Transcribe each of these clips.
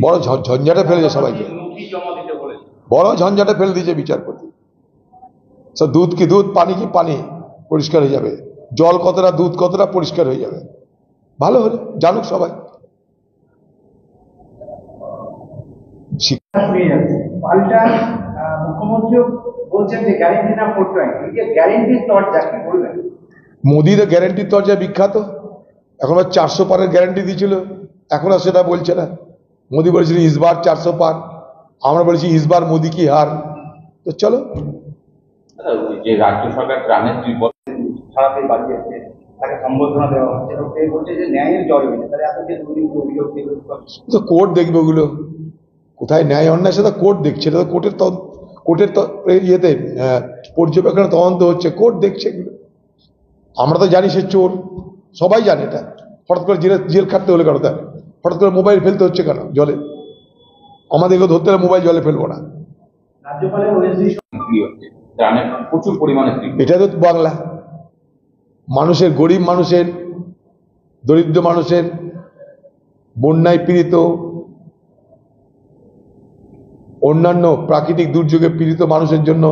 বড় ঝঞ্ঝাটে ফেলেছে সবাইকে, বড় ঝঞ্ঝাটে ফেলে দিয়েছে বিচারপতি। দুধ কি দুধ, পানি কি পানি, পরিষ্কার হয়ে যাবে। জল কতটা, দুধ কতটা, পরিষ্কার হয়ে যাবে। ভালো হলে জানুক সবাই। মোদী তো গ্যারেন্টির তরজা বিখ্যাত। এখন 400 পারের গ্যারেন্টি দিয়েছিল, এখন আর সেটা বলছে না। মোদী বলেছিল ইসবার 400 পার, আমরা বলেছি ইসবার মোদী কি হার। তো চলো, যে রাজ্য সরকার গ্রামের সারাতে বাড়িয়েছে, তাকে সম্বোধনা দেওয়া হচ্ছে, বলছে যে ন্যায়ের জয় হয়েছে, তাহলে এত যে দুর্নীতি অভিযোগ তো কোর্ট দেখবে ওগুলো কোথায় ন্যায় অন্যায়, সেটা কোর্ট দেখছে। এটা তো কোর্টের ইয়েতে পর্যবেক্ষণে তদন্ত হচ্ছে, কোর্ট দেখছে এগুলো। আমরা তো জানি সে চোর, সবাই জানে এটা। হঠাৎ করে জেল খাটতে হলে কেন, তার হঠাৎ করে মোবাইল ফেলতে হচ্ছে কেন জলে? আমাদেরকে ধরতে হলে মোবাইল জলে ফেলবো না। প্রচুর পরিমাণে এটা তো বাংলা মানুষের, গরিব মানুষের, দরিদ্র মানুষের, বন্যায় পীড়িত, অন্যান্য প্রাকৃতিক দুর্যোগে পীড়িত মানুষের জন্য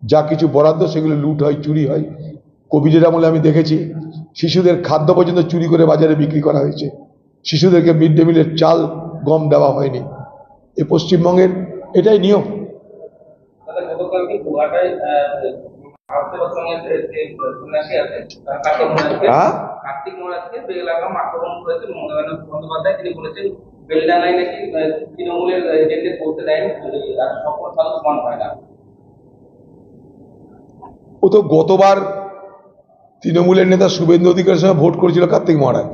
যা কিছু বরাদ্দ সেগুলো লুট হয়, চুরি হয়। কোভিডের আমলে আমি দেখেছি শিশুদের খাদ্য পর্যন্ত চুরি করে বাজারে বিক্রি করা হয়েছে। শিশুদেরকে মিড ডে মিলের চাল গম দেওয়া হয়নি। এ পশ্চিমবঙ্গের এটাই নিয়ম। ও তো গতবার তৃণমূলের নেতা শুভেন্দু অধিকারীর সঙ্গে ভোট করেছিল কার্তিক মহারাজ।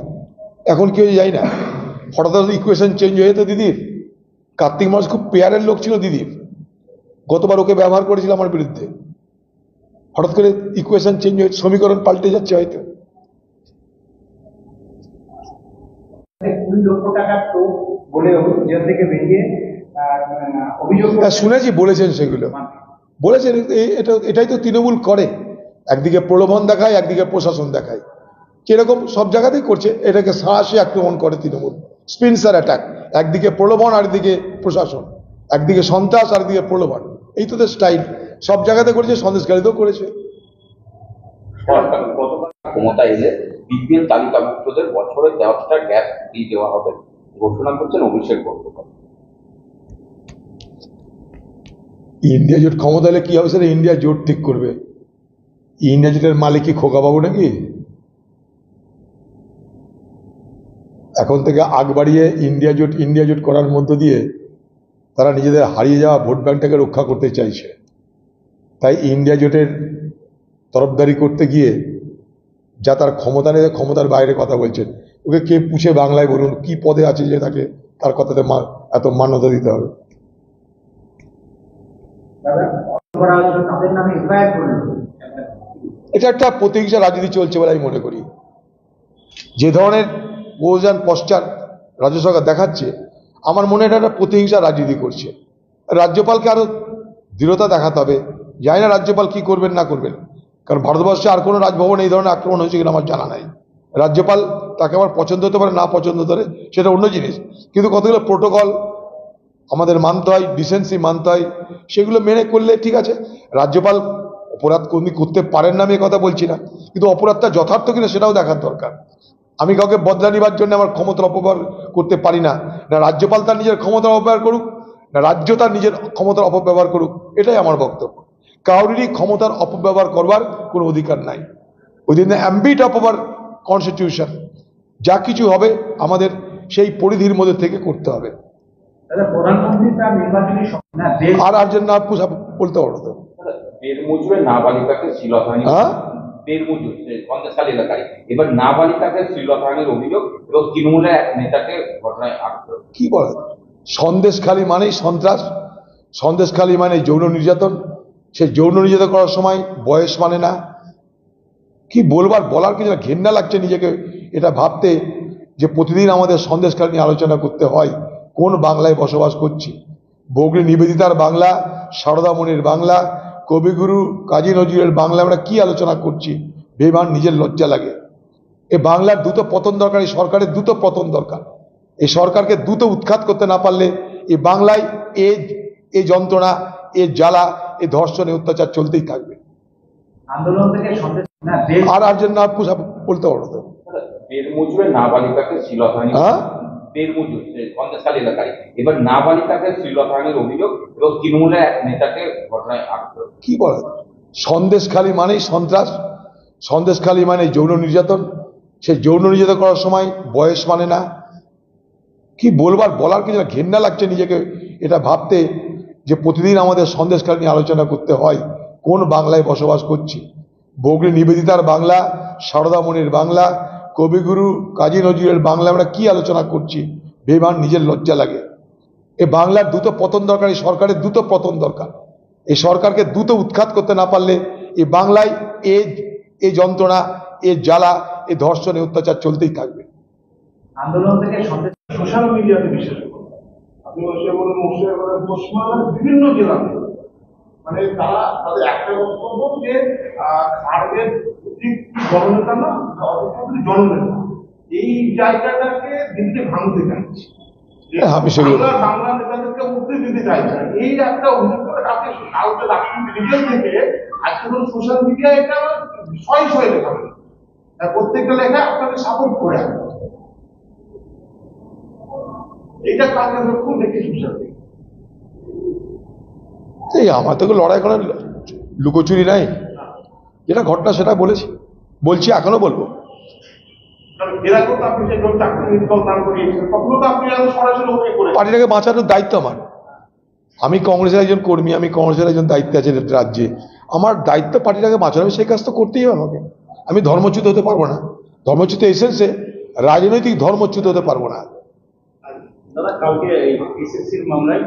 এখন কেউ যাই না, হঠাৎ ইকুয়েশন চেঞ্জ হয়ে যেত দিদির। কার্তিক মহারাজ খুব পেয়ারের লোক ছিল দিদির, গতবার ওকে ব্যবহার করেছিল আমার বিরুদ্ধে। হঠাৎ করে ইকুয়েশন চেঞ্জ হয়ে সমীকরণ পাল্টে যাচ্ছে হয়তো। শুনেছি বলেছেন, সেগুলো বলেছেন। এটাই তো তৃণমূল করে, একদিকে প্রলোভন দেখায়, একদিকে প্রশাসন দেখায়। কিরকম সব জায়গাতেই করছে, এটাকে সাহসী আক্রমণ করে তৃণমূল, স্পিনসার অ্যাটাক। একদিকে প্রলোভন, আরেকদিকে প্রশাসন, একদিকে সন্ত্রাস, আরেকদিকে প্রলোভন। এই তো স্টাইল সব জায়গাতে করেছে, সন্দেশকারীতেও করেছে। ক্ষমতা এলে বিপিএল তালিকাভুক্তদের বছরে 10টা গ্যাস দিয়ে দেওয়া হবে ঘোষণা করছেন অভিষেক বন্দ্যোপাধ্যায়। ইন্ডিয়া জোট ক্ষমতা এলে কি হবে সেটা ইন্ডিয়া জোট ঠিক করবে। ইন্ডিয়া জোটের মালিক কি খোকাবাবু নাকি? এখন থেকে আগ বাড়িয়ে ইন্ডিয়া জোট করার মধ্য দিয়ে তারা নিজেদের হারিয়ে যাওয়া ভোট ব্যাংকটাকে রক্ষা করতে চাইছে। তাই ইন্ডিয়া জোটের তরফদারি করতে গিয়ে যা তার ক্ষমতা নেই, ক্ষমতার বাইরে কথা বলছেন। ওকে কে পুছে বাংলায় বলুন কি পদে আছে যে তাকে তার কথাতে এত মান্যতা দিতে হবে? এটা একটা প্রতিহিংসা রাজনীতি চলছে বলে আমি মনে করি। যে ধরনের প্রয়োজন পশ্চাৎ রাজ্য সরকার দেখাচ্ছে, আমার মনে হয় এটা একটা প্রতিহিংসা রাজনীতি করছে। রাজ্যপালকে আরো দৃঢ়তা দেখাতে হবে। জানি না রাজ্যপাল কি করবেন না করবেন, কারণ ভারতবর্ষে আর কোনো রাজভবন এই ধরনের আক্রমণ হয়েছে কিনা আমার জানা নাই। রাজ্যপাল তাকে আমার পছন্দ হতে পারে, না পছন্দ হতে পারে, সেটা অন্য জিনিস। কিন্তু কতগুলো প্রোটোকল আমাদের মানতে হয়, ডিসেন্সি মানতে হয়, সেগুলো মেনে করলে ঠিক আছে। রাজ্যপাল অপরাধ করতে পারেন না, আমি কথা বলছি না, কিন্তু অপরাধটা যথার্থ কিনা সেটাও দেখার দরকার। আমি কাউকে বদলা নিবার জন্য আমার ক্ষমতার অপব্যবহার করতে পারি না। না রাজ্যপাল তার নিজের ক্ষমতার অপব্যবহার করুক, না রাজ্য তার নিজের ক্ষমতার অপব্যবহার করুক, এটাই আমার বক্তব্য। কাউরিরই ক্ষমতার অপব্যবহার করবার কোনো অধিকার নাই। Within the ambit of our constitution যা কিছু হবে আমাদের সেই পরিধির মধ্যে থেকে করতে হবে। আর আর জন্য বলতে পারো তো এবার নাবালিকাকে শ্লীলতাহানির অভিযোগ এবং তৃণমূলের এক নেতাকে ঘটনায় আটক। কি বলে? সন্দেশখালী মানেই সন্ত্রাস, সন্দেশখালী মানে যৌন নির্যাতন। সে যৌন নির্যাতন করার সময় বয়স মানে না। কি বলার কিছু না, ঘেন্না লাগছে নিজেকে এটা ভাবতে যে প্রতিদিন আমাদের সন্দেশখালী নিয়ে আলোচনা করতে হয়। কোন বাংলায় বসবাস করছি? বগলি নিবেদিতার বাংলা, সারদামণির বাংলা, কবিগুরু কাজী নজরুলের বাংলা আমরা কি আলোচনা করছি? বেমান নিজের লজ্জা লাগে। এই বাংলার দ্রুত পতন দরকার, এই সরকারের দ্রুত পতন দরকার। এই সরকারকে দ্রুত উৎখাত করতে না পারলে এই বাংলায় এই যন্ত্রণা, এই জ্বালা, এই ধর্ষণ, এই অত্যাচার চলতেই থাকবে। আন্দোলন থেকে আর জন্য বলতে পারো তো দেড় মজুরে নাবালিকাকে শ্লীলতাহানি, হ্যাঁ দেড় মজুর সন্দেশখালী এলাকায় এবার নাবালিকাকে শ্লীলতাহানির অভিযোগ এবং তৃণমূলের এক নেতাকে ঘটনায় আটক। কি বলে সন্দেশখালী মানেই সন্ত্রাস, সন্দেশখালী মানে যৌন নির্যাতন। সেই যৌন নির্যাতন করার সময় বয়স মানে না। কি বলার কিছু না, ঘেন্না লাগছে নিজেকে এটা ভাবতে যে প্রতিদিন আমাদের সন্দেশখালী নিয়ে আলোচনা করতে হয়। কোন বাংলায় বসবাস করছি? বগরি নিবেদিতার বাংলা, সারদামণির বাংলা, কবিগুরু কাজী নজরুলের বাংলা আমরা কি আলোচনা করছি? বেমান, নিজের লজ্জা লাগে। এই বাংলার দ্রুত পতন দরকার, এই সরকারের দ্রুত পতন দরকার। এই সরকারকে দ্রুত উৎখাত করতে না পারলে এই বাংলায় এই যন্ত্রণা, এই জ্বালা, এই ধর্ষণ, এই অত্যাচার চলতেই থাকবে। আন্দোলন থেকে সোশ্যাল মিডিয়াতে বিশেষ করে আপনি মুর্শিদাবাদের পশ্চিমবাংলার বিভিন্ন জেলাতে মানে তারা তাদের একটা বক্তব্য যে খাড়গের ঠিক জননেতা না, জননেতা এই জায়গাটাকে দিনকে ভাঙতে চাইছে, আমি সেগুলো বাংলা নেতাদেরকে উঠতে দিতে চাইছে না। এই একটা অভিযোগ করে কালকে রাষ্ট্রীয় রিজন থেকে আজকে সোশ্যাল মিডিয়া এটা শয়ে লেখা হবে, প্রত্যেকটা লেখা আপনাকে সাপোর্ট করে আসবে। এটা কাকে খুব দেখে সোশ্যাল মিডিয়া এই আমার তো লড়াই করার লুকোচুরি নাই। যেটা ঘটনা সেটা বলছি, এখনো বলবো। পার্টিটাকে বাঁচানোর দায়িত্ব আমার। আমি কংগ্রেসের একজন কর্মী, আমি কংগ্রেসের একজন দায়িত্বে আছে রাজ্যে। আমার দায়িত্ব পার্টিটাকে বাঁচানো, সেই কাজ তো করতেই হবে আমাকে। আমি ধর্মচ্যুত হতে পারবো না। ধর্মচ্যুত এসেন্সে রাজনৈতিক ধর্মচ্যুত হতে পারবো না। দাদা কালকে এই এসএসসির মামলায়